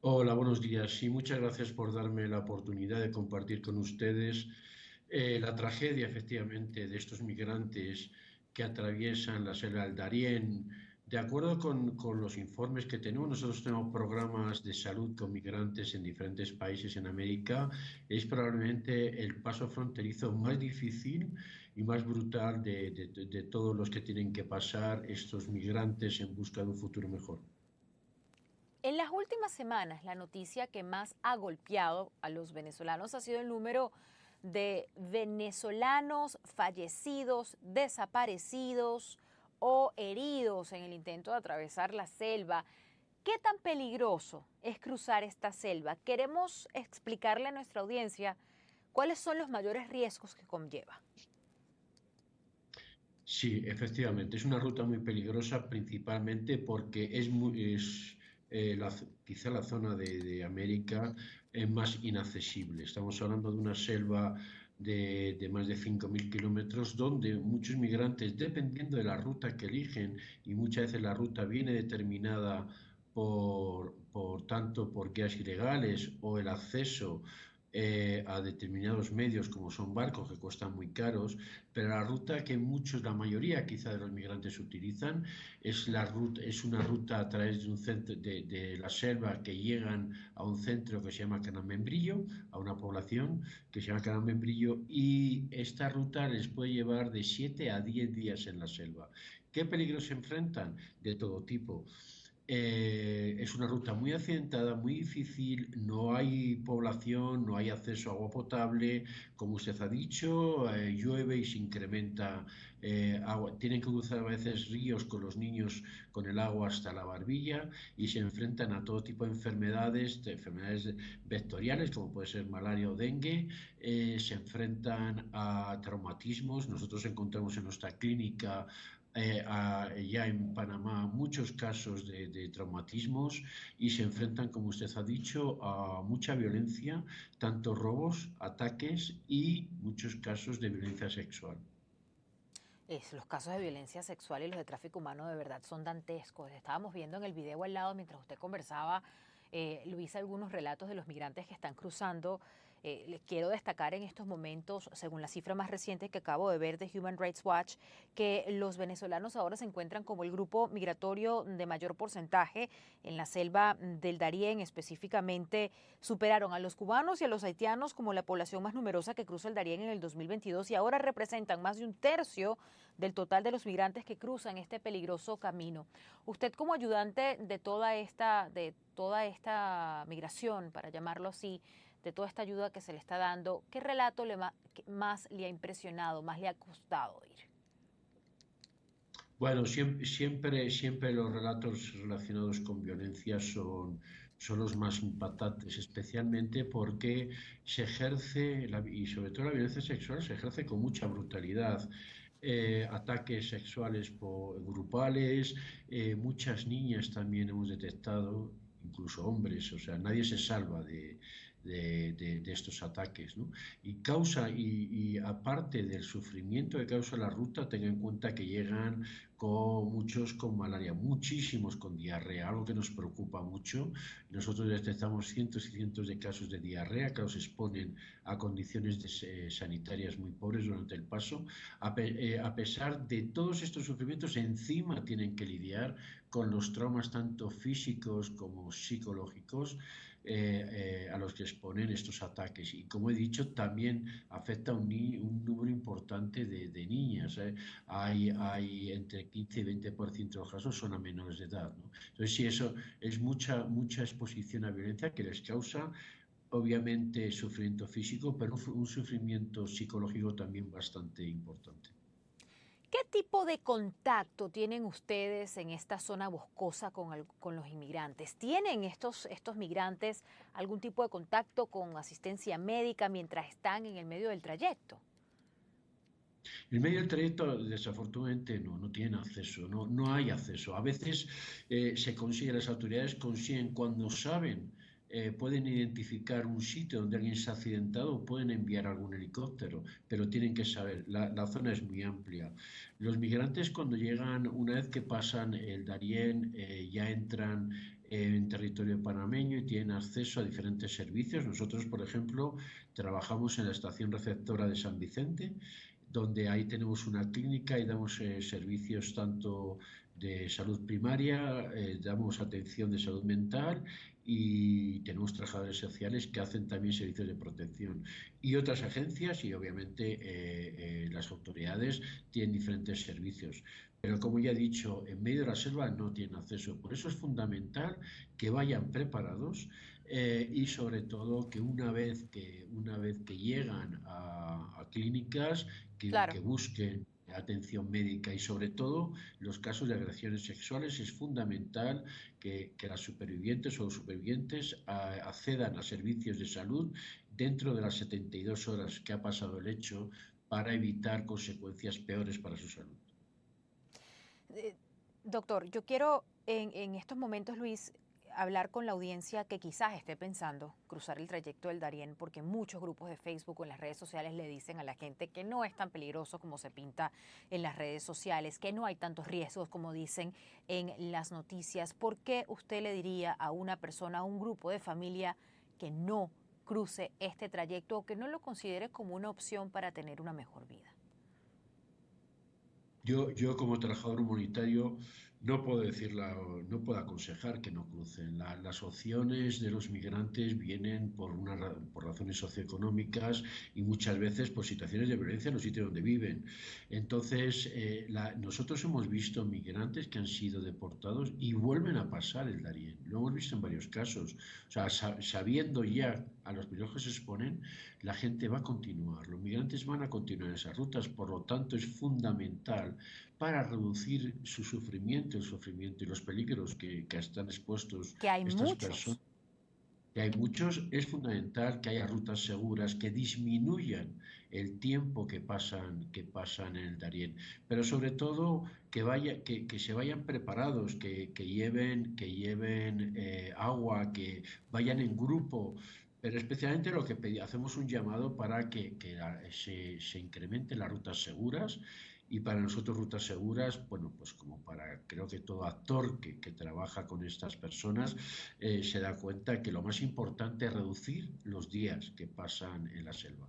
Hola, buenos días. Sí, muchas gracias por darme la oportunidad de compartir con ustedes la tragedia, efectivamente, de estos migrantes que atraviesan la selva del Darién. De acuerdo con los informes que tenemos, nosotros tenemos programas de salud con migrantes en diferentes países en América. Es probablemente el paso fronterizo más difícil y más brutal de todos los que tienen que pasar estos migrantes en busca de un futuro mejor. En las últimas semanas, la noticia que más ha golpeado a los venezolanos ha sido el número de venezolanos fallecidos, desaparecidos o heridos en el intento de atravesar la selva. ¿Qué tan peligroso es cruzar esta selva? Queremos explicarle a nuestra audiencia cuáles son los mayores riesgos que conlleva. Sí, efectivamente, es una ruta muy peligrosa principalmente porque quizá la zona de América más inaccesible. Estamos hablando de una selva de más de 5.000 kilómetros donde muchos migrantes, dependiendo de la ruta que eligen, y muchas veces la ruta viene determinada por tanto por guías ilegales o el acceso a determinados medios como son barcos que cuestan muy caros, pero la ruta que muchos, la mayoría quizá de los migrantes utilizan es una ruta a través de un centro de la selva que llegan a un centro que se llama Canamembrillo, a una población que se llama Canamembrillo y esta ruta les puede llevar de 7 a 10 días en la selva. ¿Qué peligros se enfrentan? De todo tipo. Es una ruta muy accidentada, muy difícil, no hay población, no hay acceso a agua potable, como usted ha dicho, llueve y se incrementa agua. Tienen que cruzar a veces ríos con los niños con el agua hasta la barbilla y se enfrentan a todo tipo de enfermedades vectoriales, como puede ser malaria o dengue, se enfrentan a traumatismos. Nosotros encontramos en nuestra clínica ya en Panamá muchos casos de traumatismos y se enfrentan, como usted ha dicho, a mucha violencia, tanto robos, ataques y muchos casos de violencia sexual. Los casos de violencia sexual y los de tráfico humano de verdad son dantescos. Estábamos viendo en el video al lado mientras usted conversaba, Luisa, algunos relatos de los migrantes que están cruzando. Les quiero destacar en estos momentos, según la cifra más reciente que acabo de ver de Human Rights Watch, que los venezolanos ahora se encuentran como el grupo migratorio de mayor porcentaje en la selva del Darién. Específicamente superaron a los cubanos y a los haitianos como la población más numerosa que cruza el Darién en el 2022 y ahora representan más de un tercio del total de los migrantes que cruzan este peligroso camino. Usted como ayudante de toda esta migración, para llamarlo así, de toda esta ayuda que se le está dando, ¿qué relato más le ha impresionado, más le ha costado ir? Bueno, siempre los relatos relacionados con violencia son los más impactantes, especialmente porque se ejerce, y sobre todo la violencia sexual, se ejerce con mucha brutalidad. Ataques sexuales grupales, muchas niñas también hemos detectado, incluso hombres, o sea, nadie se salva de estos ataques, ¿no? Y aparte del sufrimiento que causa la ruta, tenga en cuenta que llegan con muchos con malaria, muchísimos con diarrea, algo que nos preocupa mucho. Nosotros detectamos cientos y cientos de casos de diarrea que los exponen a condiciones sanitarias muy pobres durante el paso. A pesar de todos estos sufrimientos, encima tienen que lidiar con los traumas tanto físicos como psicológicos a los que exponen estos ataques. Y como he dicho, también afecta a un número importante de niñas. Hay entre 15 y 20% de los casos son a menores de edad, ¿no? Entonces, sí, eso es mucha exposición a violencia que les causa obviamente sufrimiento físico, pero un sufrimiento psicológico también bastante importante. ¿Qué tipo de contacto tienen ustedes en esta zona boscosa con los inmigrantes? ¿Tienen estos migrantes algún tipo de contacto con asistencia médica mientras están en el medio del trayecto? En medio del trayecto, desafortunadamente, no tienen acceso, no hay acceso. A veces las autoridades consiguen cuando saben, pueden identificar un sitio donde alguien se ha accidentado, pueden enviar algún helicóptero, pero tienen que saber, la zona es muy amplia. Los migrantes cuando llegan, una vez que pasan el Darién, ya entran en territorio panameño y tienen acceso a diferentes servicios. Nosotros, por ejemplo, trabajamos en la estación receptora de San Vicente, donde ahí tenemos una clínica y damos servicios tanto de salud primaria, damos atención de salud mental y tenemos trabajadores sociales que hacen también servicios de protección. Y otras agencias y obviamente las autoridades tienen diferentes servicios. Pero como ya he dicho, en medio de la selva no tienen acceso. Por eso es fundamental que vayan preparados y sobre todo que una vez que llegan a clínicas, Claro. que busquen atención médica y sobre todo los casos de agresiones sexuales es fundamental que las supervivientes o los supervivientes accedan a servicios de salud dentro de las 72 horas que ha pasado el hecho para evitar consecuencias peores para su salud. Eh, Doctor, yo quiero en estos momentos, Luis, hablar con la audiencia que quizás esté pensando cruzar el trayecto del Darién, porque muchos grupos de Facebook o en las redes sociales le dicen a la gente que no es tan peligroso como se pinta en las redes sociales, que no hay tantos riesgos como dicen en las noticias. ¿Por qué usted le diría a una persona, a un grupo de familia, que no cruce este trayecto o que no lo considere como una opción para tener una mejor vida? Yo como trabajador humanitario no puedo no puedo aconsejar que no crucen. Las opciones de los migrantes vienen por razones socioeconómicas y muchas veces por situaciones de violencia en los sitios donde viven. Entonces, nosotros hemos visto migrantes que han sido deportados y vuelven a pasar el Darién. Lo hemos visto en varios casos. O sea, sabiendo ya a los peligros que se exponen, la gente va a continuar. Los migrantes van a continuar esas rutas. Por lo tanto, es fundamental para reducir su sufrimiento, el sufrimiento y los peligros que están expuestos Que hay estas personas, muchos. que hay muchos, es fundamental que haya rutas seguras que disminuyan el tiempo que pasan en el Darién, pero sobre todo que se vayan preparados, que lleven agua, que vayan en grupo. Pero especialmente hacemos un llamado para se incrementen las rutas seguras y para nosotros rutas seguras, bueno, pues como para creo que todo actor que trabaja con estas personas se da cuenta que lo más importante es reducir los días que pasan en la selva.